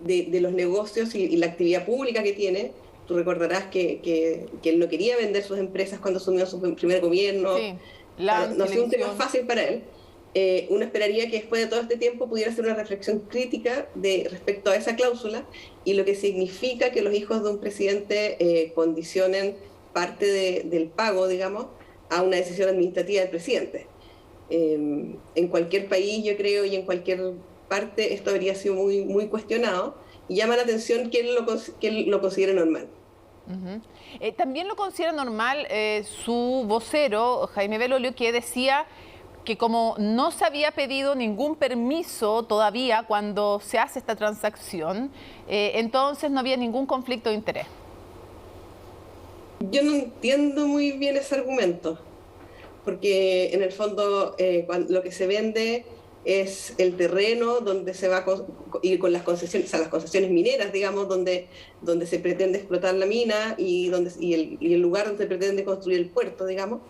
Speaker 13: de los negocios y la actividad pública que tiene. Tú recordarás que él no quería vender sus empresas cuando asumió su primer gobierno. Sí, no ha sido un tema fácil para él. Uno esperaría que después de todo este tiempo pudiera hacer una reflexión crítica respecto a esa cláusula y lo que significa que los hijos de un presidente condicionen parte del pago, digamos, a una decisión administrativa del presidente. En cualquier país, yo creo, y en cualquier parte, esto habría sido muy, muy cuestionado, y llama la atención que él lo considere normal.
Speaker 1: También lo considera normal su vocero, Jaime Belolio, que decía que como no se había pedido ningún permiso todavía cuando se hace esta transacción, entonces no había ningún conflicto de interés.
Speaker 13: Yo no entiendo muy bien ese argumento, porque en el fondo lo que se vende es el terreno donde se va a ir con las concesiones, o sea, las concesiones mineras, digamos, donde se pretende explotar la mina y el lugar donde se pretende construir el puerto, digamos.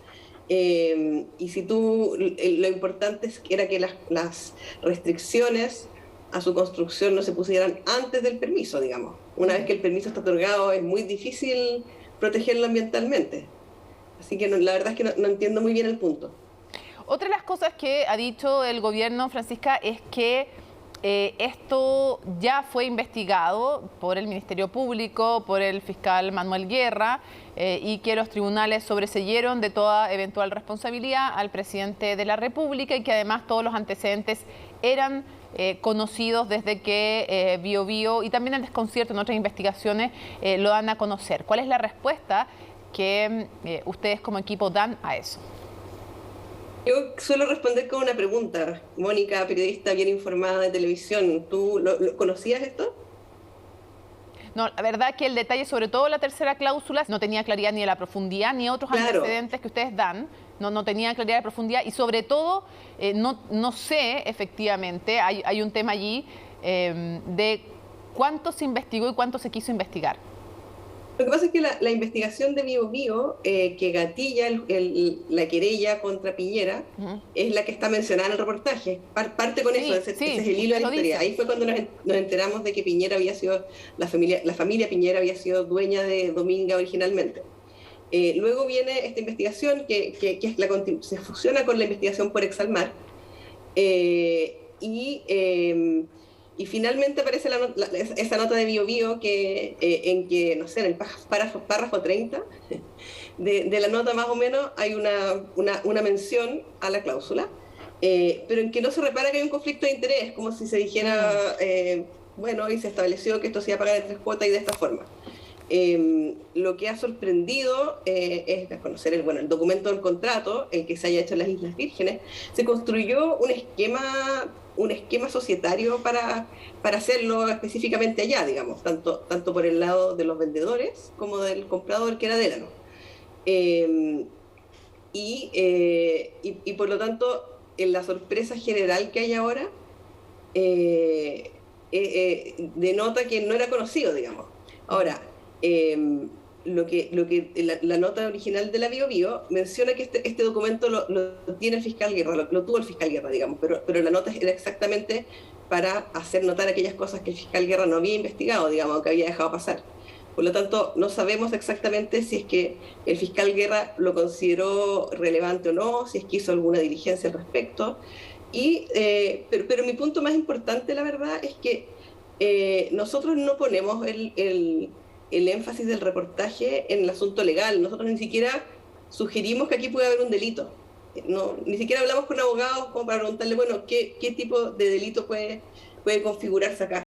Speaker 13: Y si lo importante era que las restricciones a su construcción no se pusieran antes del permiso, digamos. Una vez que el permiso está otorgado es muy difícil protegerlo ambientalmente. Así que la verdad es que no entiendo muy bien el punto.
Speaker 1: Otra de las cosas que ha dicho el gobierno, Francisca, es que esto ya fue investigado por el Ministerio Público, por el fiscal Manuel Guerra, y que los tribunales sobreseyeron de toda eventual responsabilidad al presidente de la República y que además todos los antecedentes eran conocidos desde que Bío Bío y también el desconcierto en otras investigaciones lo dan a conocer. ¿Cuál es la respuesta que ustedes como equipo dan a eso?
Speaker 13: Yo suelo responder con una pregunta. Mónica, periodista bien informada de televisión, ¿tú lo conocías esto?
Speaker 1: No, la verdad que el detalle, sobre todo la tercera cláusula, no tenía claridad ni de la profundidad ni otros antecedentes que ustedes dan. No tenía claridad de profundidad y sobre todo no sé efectivamente, hay un tema allí de cuánto se investigó y cuánto se quiso investigar.
Speaker 13: Lo que pasa es que la investigación de Bío Bío, que gatilla la querella contra Piñera, es la que está mencionada en el reportaje. Parte con eso, ese es el hilo de la historia. Ahí fue cuando nos enteramos de que Piñera había sido, la familia Piñera había sido dueña de Dominga originalmente. Luego viene esta investigación que se fusiona con la investigación por Exalmar. Y finalmente aparece esa nota de Bío Bío en que, no sé, en el párrafo 30 de la nota más o menos hay una mención a la cláusula, pero en que no se repara que hay un conflicto de interés, como si se dijera, bueno, y se estableció que esto se iba a pagar en 3 cuotas y de esta forma. Lo que ha sorprendido es conocer el documento del contrato, el que se haya hecho en las Islas Vírgenes. Se construyó un esquema societario para hacerlo específicamente allá, digamos, tanto por el lado de los vendedores como del comprador, que era Delano. Y por lo tanto, en la sorpresa general que hay ahora, denota que no era conocido, digamos. Ahora, la nota original de la Bío Bío menciona que este documento lo tiene el fiscal Guerra, lo tuvo el fiscal Guerra, digamos, pero la nota era exactamente para hacer notar aquellas cosas que el fiscal Guerra no había investigado, digamos, que había dejado pasar. Por lo tanto, no sabemos exactamente si es que el fiscal Guerra lo consideró relevante o no, si es que hizo alguna diligencia al respecto. Pero mi punto más importante, la verdad, es que nosotros no ponemos el énfasis del reportaje en el asunto legal. Nosotros ni siquiera sugerimos que aquí puede haber un delito. Ni siquiera hablamos con abogados como para preguntarle, bueno, ¿qué tipo de delito puede puede configurarse acá.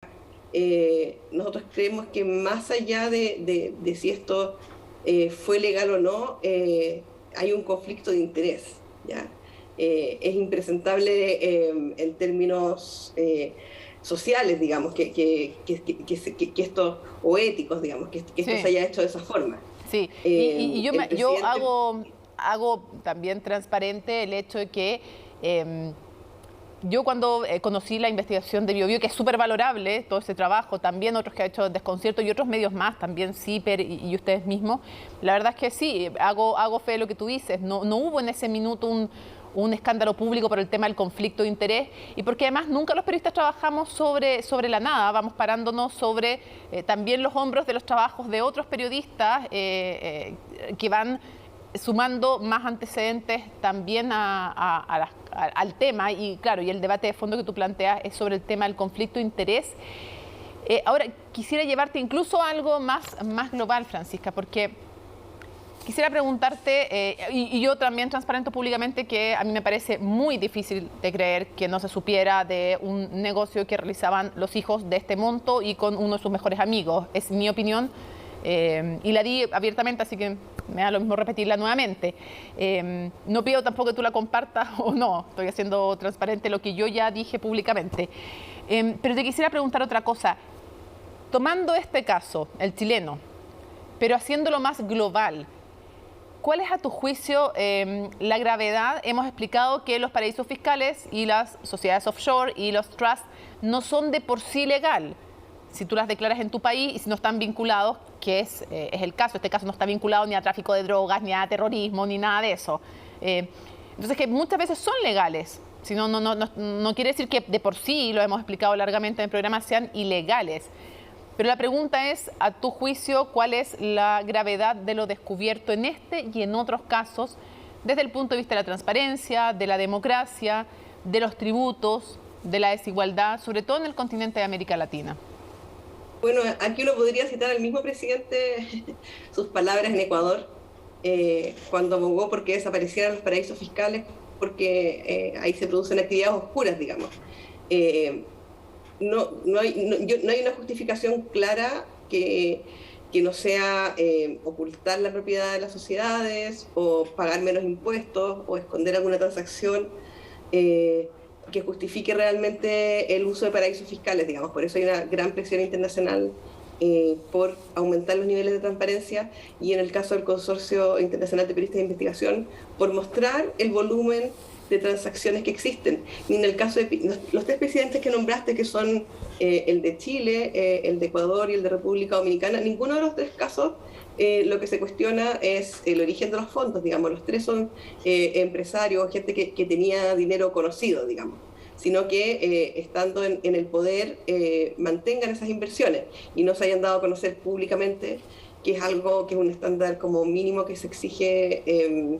Speaker 13: Nosotros creemos que más allá de si esto fue legal o no, hay un conflicto de interés, ¿ya? Es impresentable en términos sociales, digamos, que esto, o éticos, digamos, que esto se haya hecho de esa forma.
Speaker 1: Sí, y yo hago también transparente el hecho de que yo cuando conocí la investigación de BioBio, que es súper valorable todo ese trabajo, también otros que ha hecho Desconcierto y otros medios más, también CIPER y ustedes mismos, la verdad es que sí, hago fe de lo que tú dices, no hubo en ese minuto un escándalo público por el tema del conflicto de interés y porque además nunca los periodistas trabajamos sobre la nada, vamos parándonos sobre también los hombros de los trabajos de otros periodistas que van sumando más antecedentes también al tema y claro, y el debate de fondo que tú planteas es sobre el tema del conflicto de interés. Ahora, quisiera llevarte incluso a algo más global, Francisca, porque quisiera preguntarte, y yo también transparento públicamente que a mí me parece muy difícil de creer que no se supiera de un negocio que realizaban los hijos de este monto y con uno de sus mejores amigos. Es mi opinión y la di abiertamente, así que me da lo mismo repetirla nuevamente. No pido tampoco que tú la compartas o no, estoy haciendo transparente lo que yo ya dije públicamente. Pero te quisiera preguntar otra cosa. Tomando este caso, el chileno, pero haciéndolo más global, ¿cuál es a tu juicio la gravedad? Hemos explicado que los paraísos fiscales y las sociedades offshore y los trusts no son de por sí legal. Si tú las declaras en tu país y si no están vinculados, que es el caso, este caso no está vinculado ni a tráfico de drogas, ni a terrorismo, ni nada de eso. Entonces, que muchas veces son legales. Si no quiere decir que de por sí, lo hemos explicado largamente en el programa, sean ilegales. Pero la pregunta es, a tu juicio, ¿cuál es la gravedad de lo descubierto en este y en otros casos, desde el punto de vista de la transparencia, de la democracia, de los tributos, de la desigualdad, sobre todo en el continente de América Latina?
Speaker 13: Bueno, aquí uno podría citar al mismo presidente sus palabras en Ecuador, cuando abogó porque desaparecieran los paraísos fiscales, porque ahí se producen actividades oscuras, digamos. No hay una justificación clara que no sea ocultar la propiedad de las sociedades o pagar menos impuestos o esconder alguna transacción que justifique realmente el uso de paraísos fiscales, digamos. Por eso hay una gran presión internacional por aumentar los niveles de transparencia y en el caso del Consorcio Internacional de Periodistas de Investigación por mostrar el volumen de transacciones que existen. Y en el caso de los tres presidentes que nombraste, que son el de Chile, el de Ecuador y el de República Dominicana, ninguno de los tres casos lo que se cuestiona es el origen de los fondos, digamos. Los tres son empresarios, gente que tenía dinero conocido, digamos, sino que estando en el poder mantengan esas inversiones y no se hayan dado a conocer públicamente, que es algo que es un estándar como mínimo que se exige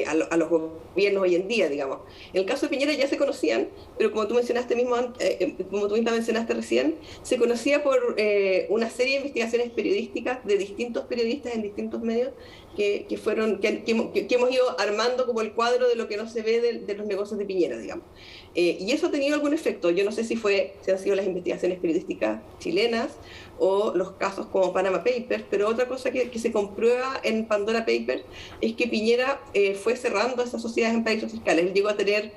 Speaker 13: a los gobiernos hoy en día, digamos. En el caso de Piñera ya se conocían, pero como tú mencionaste como tú misma mencionaste recién, se conocía por una serie de investigaciones periodísticas de distintos periodistas en distintos medios que hemos ido armando como el cuadro de lo que no se ve de los negocios de Piñera, digamos. Y eso ha tenido algún efecto. Yo no sé si han sido las investigaciones periodísticas chilenas o los casos como Panama Papers, pero otra cosa que se comprueba en Pandora Papers es que Piñera fue cerrando esas sociedades en paraísos fiscales. Él llegó a tener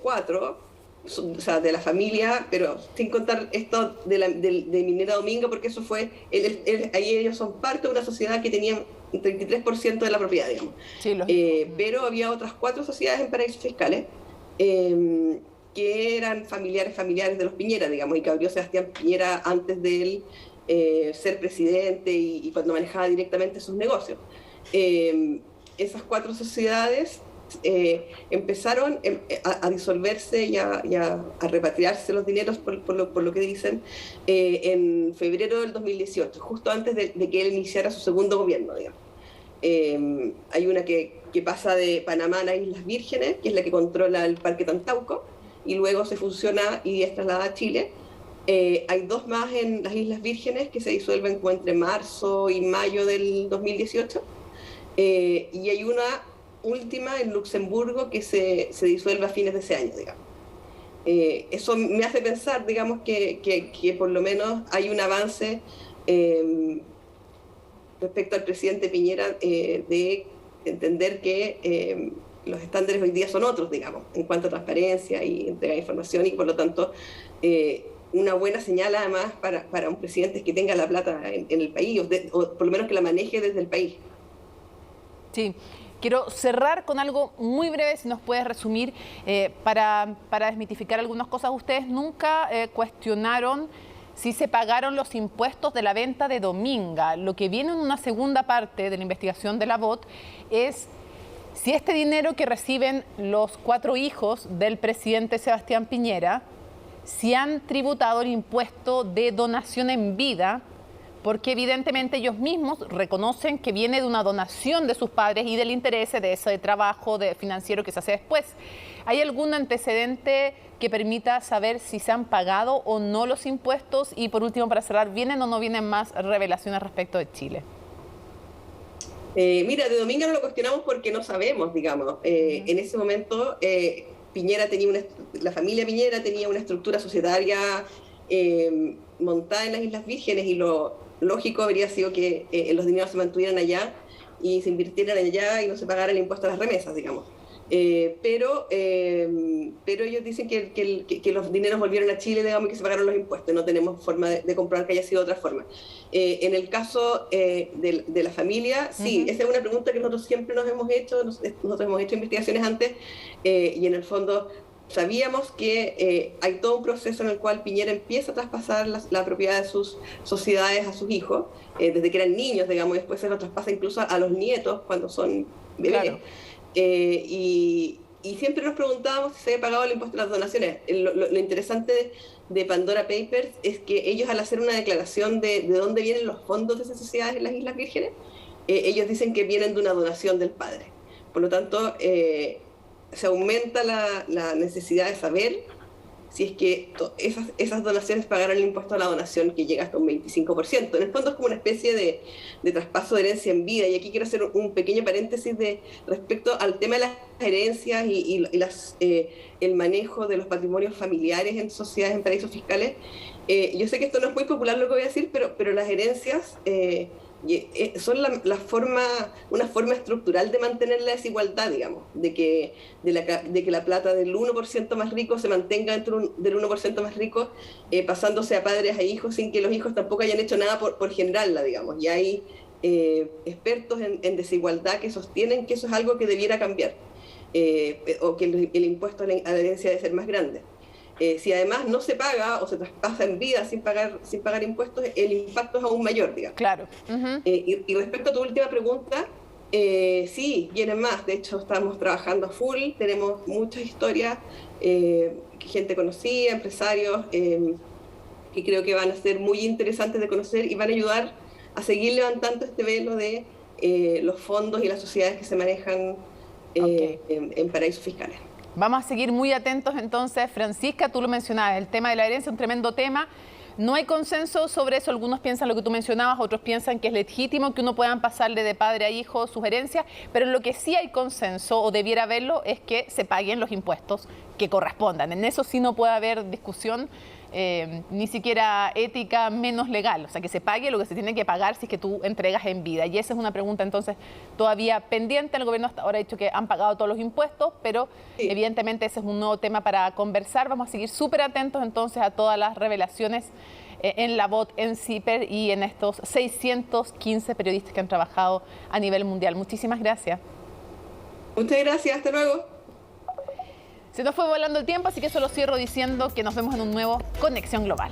Speaker 13: 4, o sea, de la familia, pero sin contar esto de Minera Domingo, porque eso fue, ahí ellos son parte de una sociedad que tenía un 33% de la propiedad, digamos. Sí, pero había otras 4 sociedades en paraísos fiscales que eran familiares de los Piñera, digamos, y que abrió Sebastián Piñera antes de él ser presidente y cuando manejaba directamente sus negocios. Esas 4 sociedades empezaron a disolverse y a repatriarse los dineros, por lo que dicen, en febrero del 2018, justo antes de que él iniciara su segundo gobierno, digamos. Hay una que pasa de Panamá a las Islas Vírgenes, que es la que controla el Parque Tantauco, y luego se fusiona y es trasladada a Chile. Hay 2 más en las Islas Vírgenes que se disuelven como entre marzo y mayo del 2018, y hay una última en Luxemburgo que se disuelve a fines de ese año, digamos. Eso me hace pensar, digamos, que por lo menos hay un avance respecto al presidente Piñera de entender que los estándares hoy día son otros, digamos, en cuanto a transparencia y entrega de información, y por lo tanto una buena señal además para un presidente es que tenga la plata en el país, o por lo menos que la maneje desde el país.
Speaker 1: Sí. Quiero cerrar con algo muy breve, si nos puedes resumir, para desmitificar algunas cosas. Ustedes nunca cuestionaron si se pagaron los impuestos de la venta de Dominga. Lo que viene en una segunda parte de la investigación de la VOT es si este dinero que reciben los 4 hijos del presidente Sebastián Piñera, si han tributado el impuesto de donación en vida, porque evidentemente ellos mismos reconocen que viene de una donación de sus padres y del interés de ese trabajo financiero que se hace después. ¿Hay algún antecedente que permita saber si se han pagado o no los impuestos? Y por último, para cerrar, ¿vienen o no vienen más revelaciones respecto de Chile?
Speaker 13: Mira, de Dominga no lo cuestionamos porque no sabemos, digamos. En ese momento la familia Piñera tenía una estructura societaria montada en las Islas Vírgenes, y lo lógico habría sido que los dineros se mantuvieran allá y se invirtieran allá y no se pagara el impuesto a las remesas, digamos. Pero ellos dicen que los dineros volvieron a Chile, digamos, y que se pagaron los impuestos. No tenemos forma de comprobar que haya sido de otra forma. En el caso de la familia, sí, esa es una pregunta que nosotros siempre nos hemos hecho. Nosotros hemos hecho investigaciones antes, y en el fondo sabíamos que hay todo un proceso en el cual Piñera empieza a traspasar la propiedad de sus sociedades a sus hijos, desde que eran niños, digamos, y después se lo traspasa incluso a los nietos cuando son bebés. Claro. Y siempre nos preguntábamos si se había pagado el impuesto de las donaciones. Lo interesante de Pandora Papers es que ellos, al hacer una declaración de dónde vienen los fondos de esas sociedades en las Islas Vírgenes, ellos dicen que vienen de una donación del padre. Por lo tanto, se aumenta la necesidad de saber si es que esas donaciones pagaron el impuesto a la donación, que llega hasta un 25%. En el fondo es como una especie de traspaso de herencia en vida. Y aquí quiero hacer un pequeño paréntesis respecto al tema de las herencias y el manejo de los patrimonios familiares en sociedades en paraísos fiscales. Yo sé que esto no es muy popular lo que voy a decir, pero las herencias son una forma estructural de mantener la desigualdad, digamos, de que la plata del 1% más rico se mantenga dentro del 1% más rico, pasándose a padres a hijos sin que los hijos tampoco hayan hecho nada por generarla, digamos. Y hay expertos en desigualdad que sostienen que eso es algo que debiera cambiar, o que el impuesto a la herencia debe ser más grande. Si además no se paga o se traspasa en vida sin pagar impuestos, el impacto es aún mayor, digamos.
Speaker 1: Claro.
Speaker 13: Y respecto a tu última pregunta, sí, vienen más. De hecho, estamos trabajando a full, tenemos muchas historias, gente conocida, empresarios, que creo que van a ser muy interesantes de conocer y van a ayudar a seguir levantando este velo de los fondos y las sociedades que se manejan en paraísos fiscales.
Speaker 1: Vamos a seguir muy atentos entonces. Francisca, tú lo mencionabas, el tema de la herencia es un tremendo tema. No hay consenso sobre eso. Algunos piensan lo que tú mencionabas, otros piensan que es legítimo que uno puedan pasarle de padre a hijo sus herencias, pero en lo que sí hay consenso, o debiera haberlo, es que se paguen los impuestos que correspondan. En eso sí no puede haber discusión, ni siquiera ética, menos legal. O sea, que se pague lo que se tiene que pagar si es que tú entregas en vida. Y esa es una pregunta entonces todavía pendiente. El gobierno hasta ahora ha dicho que han pagado todos los impuestos, pero evidentemente ese es un nuevo tema para conversar. Vamos a seguir súper atentos entonces a todas las revelaciones en la VOT, en CIPER y en estos 615 periodistas que han trabajado a nivel mundial. Muchísimas gracias.
Speaker 13: Muchas gracias, hasta luego.
Speaker 1: Se nos fue volando el tiempo, así que solo cierro diciendo que nos vemos en un nuevo Conexión Global.